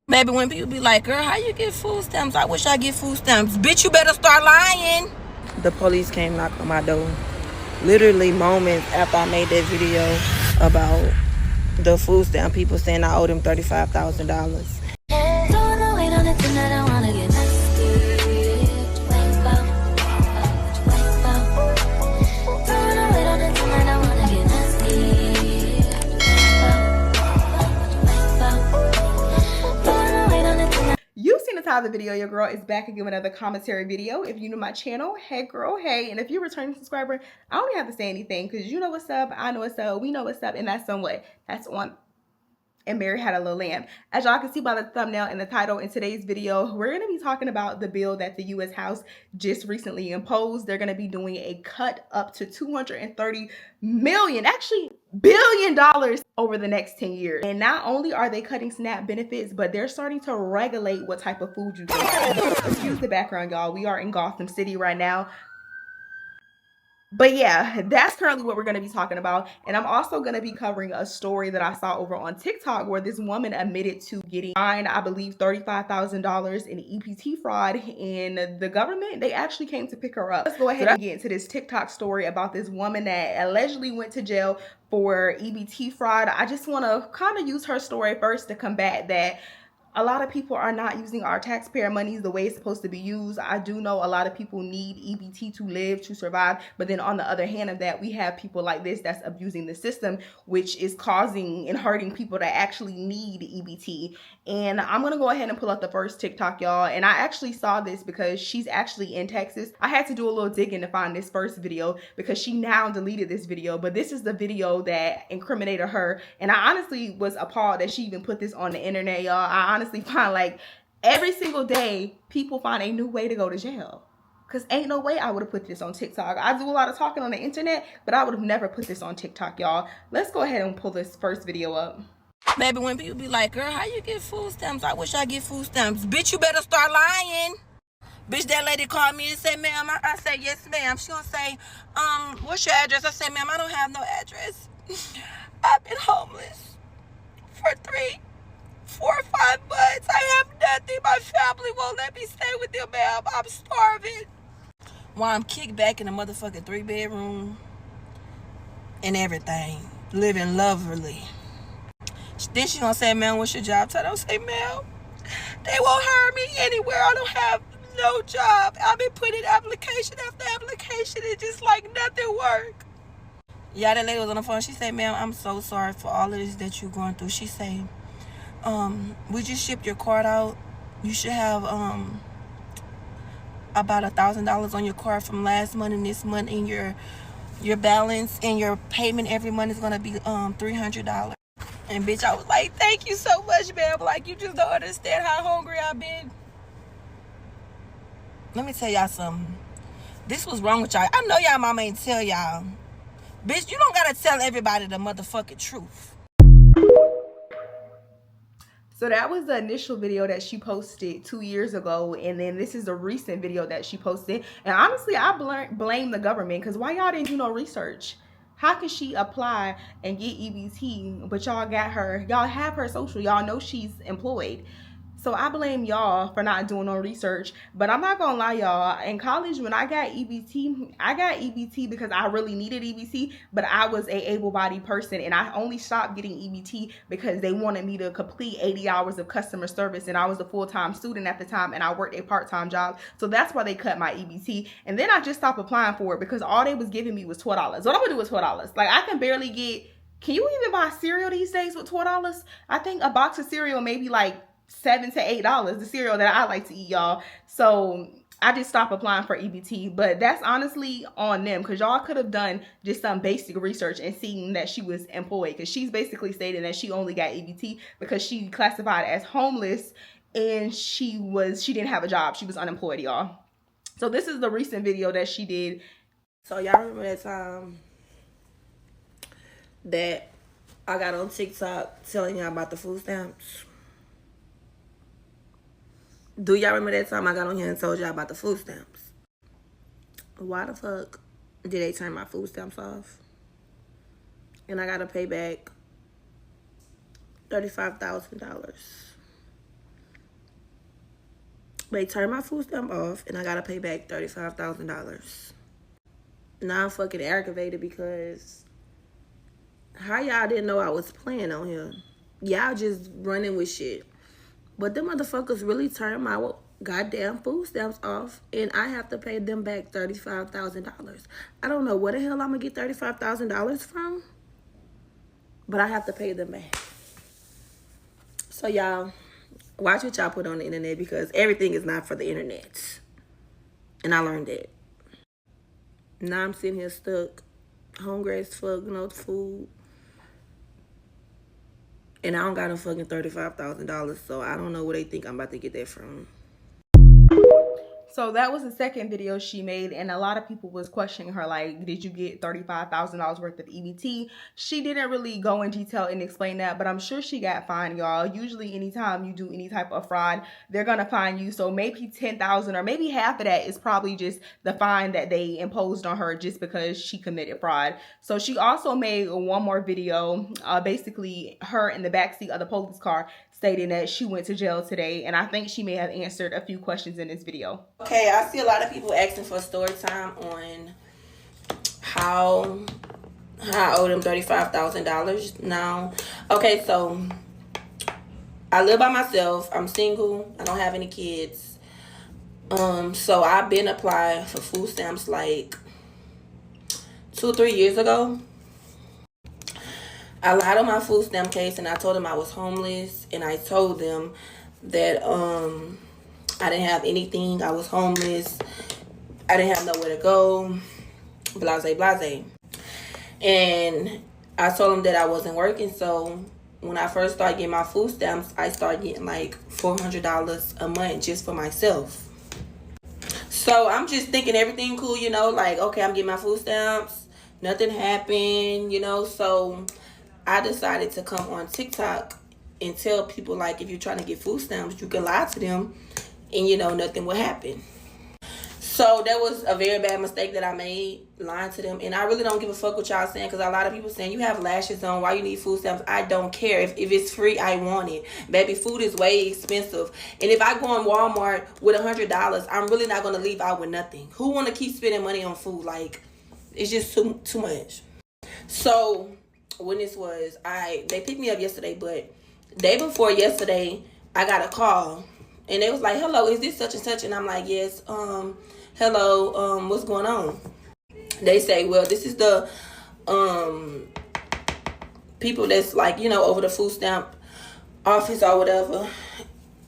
Baby, when people be like, girl, how you get food stamps? I wish I get food stamps. Bitch, you better start lying. The police came knock on my door. Literally moments after I made that video about the food stamp people saying I owe them $35,000. Of the video, your girl is back again with another commentary video. If you're new to my channel, hey girl, hey. And if you're a returning subscriber, I don't have to say anything because you know what's up, I know what's up, we know what's up, and that's on what? That's on And Mary Had a Little Lamb. As y'all can see by the thumbnail and the title, in today's video, we're going to be talking about the bill that the U.S. House just recently imposed. They're going to be doing a cut up to $230 million, actually $billion over the next 10 years. And not only are they cutting SNAP benefits, but they're starting to regulate what type of food you get. Excuse the background, y'all. We are in Gotham City right now. But yeah, that's currently what we're going to be talking about. And I'm also going to be covering a story that I saw over on TikTok where this woman admitted to getting fined, I believe, $35,000 in EBT fraud. And the government, they actually came to pick her up. Let's go ahead and get into this TikTok story about this woman that allegedly went to jail for EBT fraud. I just want to kind of use her story first to combat that. A lot of people are not using our taxpayer monies the way it's supposed to be used. I do know a lot of people need EBT to live, to survive. But then on the other hand of that, we have people like this that's abusing the system, which is causing and hurting people that actually need EBT. And I'm going to go ahead and pull up the first TikTok, y'all. And I actually saw this because she's actually in Texas. I had to do a little digging to find this first video because she now deleted this video. But this is the video that incriminated her. And I honestly was appalled that she even put this on the internet, y'all. I honestly find like every single day people find a new way to go to jail, because ain't no way I would have put this on TikTok. I do a lot of talking on the internet, but I would have never put this on TikTok, y'all. Let's go ahead and pull this first video up. Baby, when people be like, girl, how you get food stamps? I wish I get food stamps. Bitch, you better start lying. Bitch, that lady called me and said, ma'am, I said, yes, ma'am. She gonna say, what's your address? I said, ma'am, I don't have no address. I've been homeless for 3, 4 or 5 months. I have nothing. My family won't let me stay with them, ma'am. I'm starving. While I'm kicked back in a motherfucking 3-bedroom and everything, living lovely. Then she gonna say, ma'am, what's your job? So I don't say, ma'am, they won't hire me anywhere. I don't have no job. I've been putting application after application and just like nothing work. Yeah, that lady was on the phone. She said, ma'am, I'm so sorry for all of this that you're going through. She said, we just shipped your card out. You should have about $1,000 on your card from last month and this month, and your balance and your payment every month is gonna be $300. And bitch, I was like, thank you so much, ma'am. Like, you just don't understand how hungry I've been. Let me tell y'all something. This was wrong with y'all. I know y'all mama ain't tell y'all. Bitch, you don't gotta tell everybody the motherfucking truth. So that was the initial video that she posted 2 years ago, and then this is a recent video that she posted. And honestly, I blame the government, because why y'all didn't do no research? How can she apply and get EBT, but y'all got her, y'all have her social, y'all know she's employed. So I blame y'all for not doing no research. But I'm not gonna lie, y'all, in college when I got EBT because I really needed EBT, but I was a able-bodied person, and I only stopped getting EBT because they wanted me to complete 80 hours of customer service, and I was a full-time student at the time, and I worked a part-time job. So that's why they cut my EBT. And then I just stopped applying for it because all they was giving me was $12. What I'm gonna do with $12? Like, I can barely get, can you even buy cereal these days with $12? I think a box of cereal maybe like $7 to $8, the cereal that I like to eat, y'all. So I just stopped applying for EBT. But that's honestly on them, because y'all could have done just some basic research and seen that she was employed, because she's basically stating that she only got EBT because she classified as homeless and she didn't have a job. She was unemployed, y'all. So this is the recent video that she did. So y'all remember that time that I got on TikTok telling y'all about the food stamps? Do y'all remember that time I got on here and told y'all about the food stamps? Why the fuck did they turn my food stamps off? And I gotta pay back $35,000. They turned my food stamp off, and I gotta pay back $35,000. Now I'm fucking aggravated because how y'all didn't know I was playing on here? Y'all just running with shit. But them motherfuckers really turned my goddamn food stamps off, and I have to pay them back $35,000. I don't know where the hell I'm gonna get $35,000 from, but I have to pay them back. So y'all, watch what y'all put on the internet, because everything is not for the internet. And I learned that. Now I'm sitting here stuck, hungry as fuck, no food. And I don't got no fucking $35,000, so I don't know where they think I'm about to get that from. So that was the second video she made, and a lot of people was questioning her, like, did you get $35,000 worth of EBT? She didn't really go in detail and explain that, but I'm sure she got fined, y'all. Usually anytime you do any type of fraud, they're gonna fine you. So maybe $10,000 or maybe half of that is probably just the fine that they imposed on her just because she committed fraud. So she also made one more video, basically her in the backseat of the police car, stating that she went to jail today, and I think she may have answered a few questions in this video. Okay, I see a lot of people asking for story time on how I owe them $35,000 now. Okay, so I live by myself. I'm single. I don't have any kids. So I've been applying for food stamps like 2 or 3 years ago. I lied on my food stamp case, and I told them I was homeless, and I told them that I didn't have anything. I was homeless. I didn't have nowhere to go. Blase, blase. And I told them that I wasn't working. So when I first started getting my food stamps, I started getting like $400 a month just for myself. So I'm just thinking everything cool, you know, like, okay, I'm getting my food stamps. Nothing happened, you know, so I decided to come on TikTok and tell people, like, if you're trying to get food stamps, you can lie to them and, you know, nothing will happen. So that was a very bad mistake that I made, lying to them. And I really don't give a fuck what y'all saying, because a lot of people saying, you have lashes on, why you need food stamps? I don't care. If it's free, I want it. Baby, food is way expensive. And if I go in Walmart with $100, I'm really not going to leave out with nothing. Who want to keep spending money on food? Like, it's just too much. So when this was, they picked me up yesterday, but day before yesterday, I got a call, and they was like, hello, is this such and such? And I'm like, yes, hello, what's going on? They say, well, this is the people that's, like, you know, over the food stamp office or whatever.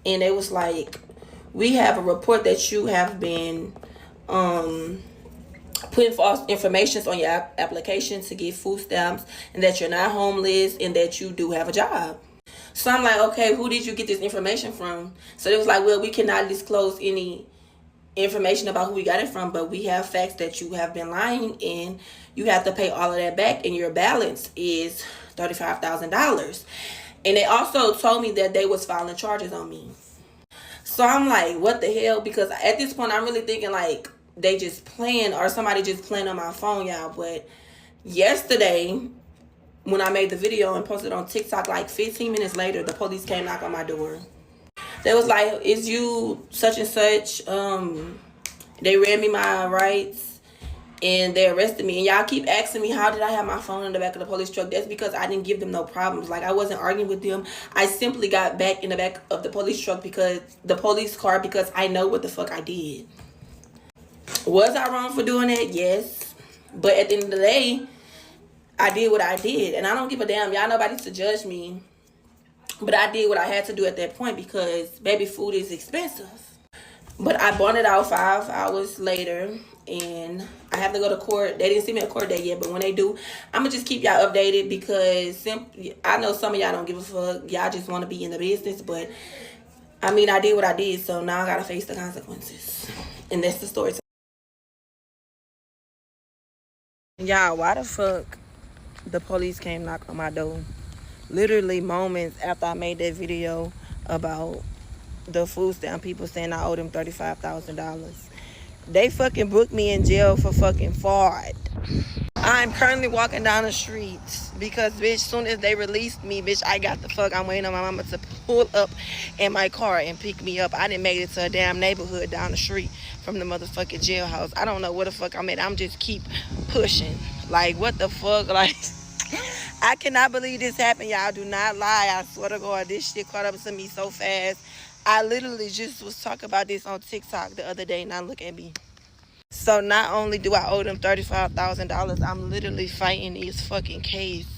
And they was like, we have a report that you have been putting false information on your application to get food stamps, and that you're not homeless, and that you do have a job. So I'm like, okay, who did you get this information from? So it was like, well, we cannot disclose any information about who we got it from, but we have facts that you have been lying, and you have to pay all of that back, and your balance is $35,000. And they also told me that they was filing charges on me. So I'm like, what the hell? Because at this point, I'm really thinking, like, they just playing, or somebody just playing on my phone, y'all. But yesterday, when I made the video and posted on TikTok, like 15 minutes later, the police came knock on my door. They was like, is you such and such? They read me my rights, and they arrested me. And y'all keep asking me, how did I have my phone in the back of the police truck? That's because I didn't give them no problems. Like, I wasn't arguing with them. I simply got back in the back of the police truck, because the police car, because I know what the fuck I did. Was I wrong for doing that? Yes. But at the end of the day, I did what I did. And I don't give a damn. Y'all nobody to judge me. But I did what I had to do at that point, because baby, food is expensive. But I bought it out 5 hours later, and I have to go to court. They didn't see me at court date yet, but when they do, I'm going to just keep y'all updated, because I know some of y'all don't give a fuck. Y'all just want to be in the business. But, I mean, I did what I did, so now I got to face the consequences. And that's the story. Y'all, why the fuck the police came knock on my door? Literally moments after I made that video about the food stamp people saying I owe them $35,000. They fucking booked me in jail for fucking fraud. I'm currently walking down the streets because, bitch, soon as they released me, bitch, I got the fuck. I'm waiting on my mama to pull up in my car and pick me up. I didn't make it to a damn neighborhood down the street from the motherfucking jailhouse. I don't know where the fuck I'm at. I'm just keep pushing. Like, what the fuck? Like, I cannot believe this happened, y'all. Do not lie. I swear to God, this shit caught up to me so fast. I literally just was talking about this on TikTok the other day. Now look at me. So not only do I owe them $35,000, I'm literally fighting this fucking case.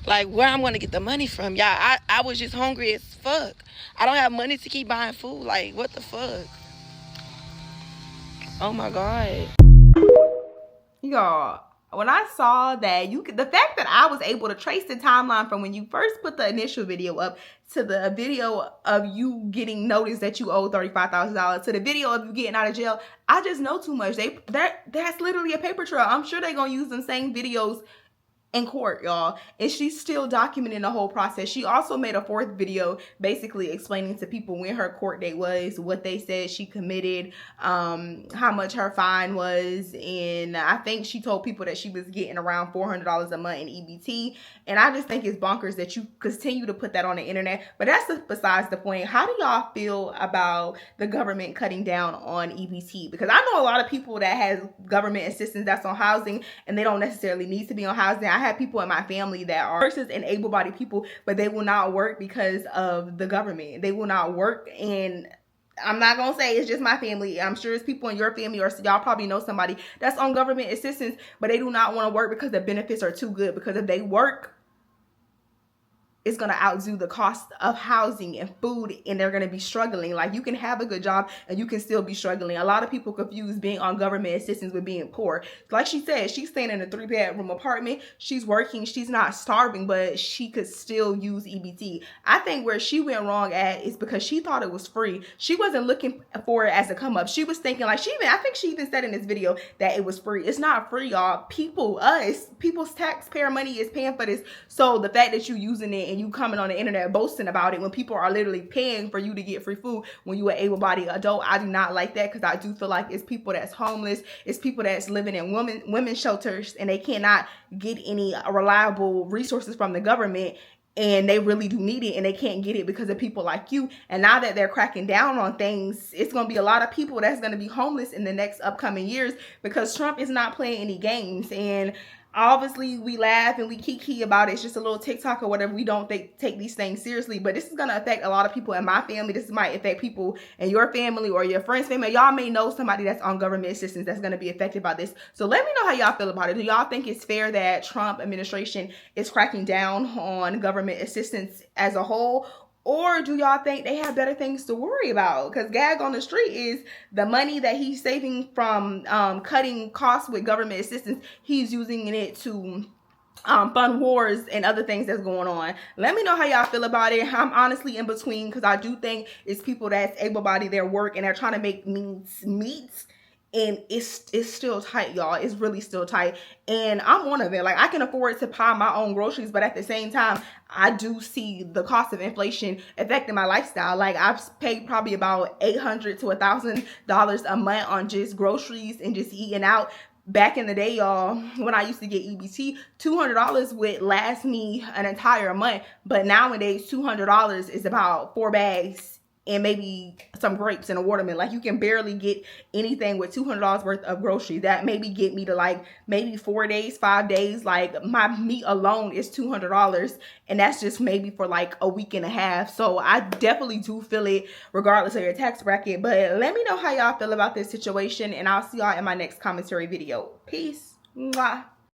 Like, where I'm gonna get the money from? Y'all, I was just hungry as fuck. I don't have money to keep buying food. Like, what the fuck? Oh my God. Y'all, when I saw that, the fact that I was able to trace the timeline from when you first put the initial video up to the video of you getting notice that you owe $35,000 to the video of you getting out of jail, I just know too much. That's literally a paper trail. I'm sure they're gonna use them same videos in court, y'all, and she's still documenting the whole process. She also made a 4th video basically explaining to people when her court date was, what they said she committed, how much her fine was, and I think she told people that she was getting around $400 a month in EBT. And I just think it's bonkers that you continue to put that on the internet. But that's besides the point. How do y'all feel about the government cutting down on EBT? Because I know a lot of people that has government assistance that's on housing, and they don't necessarily need to be on housing. I have people in my family that are nurses and able-bodied people, but they will not work because of the government. They will not work, and I'm not gonna say it's just my family. I'm sure it's people in your family, or y'all probably know somebody that's on government assistance, but they do not want to work because the benefits are too good. Because if they work, it's going to outdo the cost of housing and food, and they're going to be struggling. Like, you can have a good job and you can still be struggling. A lot of people confuse being on government assistance with being poor. Like she said, she's staying in a 3-bedroom apartment. She's working. She's not starving, but she could still use EBT. I think where she went wrong at is because she thought it was free. She wasn't looking for it as a come up. She was thinking, like, I think she even said in this video that it was free. It's not free, y'all. People's taxpayer money is paying for this. So the fact that you using it and you coming on the internet boasting about it when people are literally paying for you to get free food when you are an able-bodied adult, I do not like that, because I do feel like it's people that's homeless, it's people that's living in women's shelters, and they cannot get any reliable resources from the government, and they really do need it, and they can't get it because of people like you. And now that they're cracking down on things, it's going to be a lot of people that's going to be homeless in the next upcoming years, because Trump is not playing any games. And obviously, we laugh and we kiki about it. It's just a little TikTok or whatever. We don't take these things seriously. But this is going to affect a lot of people in my family. This might affect people in your family or your friend's family. Y'all may know somebody that's on government assistance that's going to be affected by this. So let me know how y'all feel about it. Do y'all think it's fair that Trump administration is cracking down on government assistance as a whole? Or do y'all think they have better things to worry about? Because gag on the street is the money that he's saving from cutting costs with government assistance. He's using it to fund wars and other things that's going on. Let me know how y'all feel about it. I'm honestly in between, because I do think it's people that's able-bodied, their work, and they're trying to make meats. And it's still tight, y'all. It's really still tight. And I'm one of it. Like, I can afford to buy my own groceries, but at the same time, I do see the cost of inflation affecting my lifestyle. Like, I've paid probably about $800 to $1,000 a month on just groceries and just eating out. Back in the day, y'all, when I used to get EBT, $200 would last me an entire month. But nowadays, $200 is about 4 bags and maybe some grapes and a watermelon. Like, you can barely get anything with $200 worth of groceries. That maybe get me to like maybe 4 days, 5 days. Like, my meat alone is $200, and that's just maybe for like a week and a half. So I definitely do feel it regardless of your tax bracket. But let me know how y'all feel about this situation, and I'll see y'all in my next commentary video. Peace. Mwah.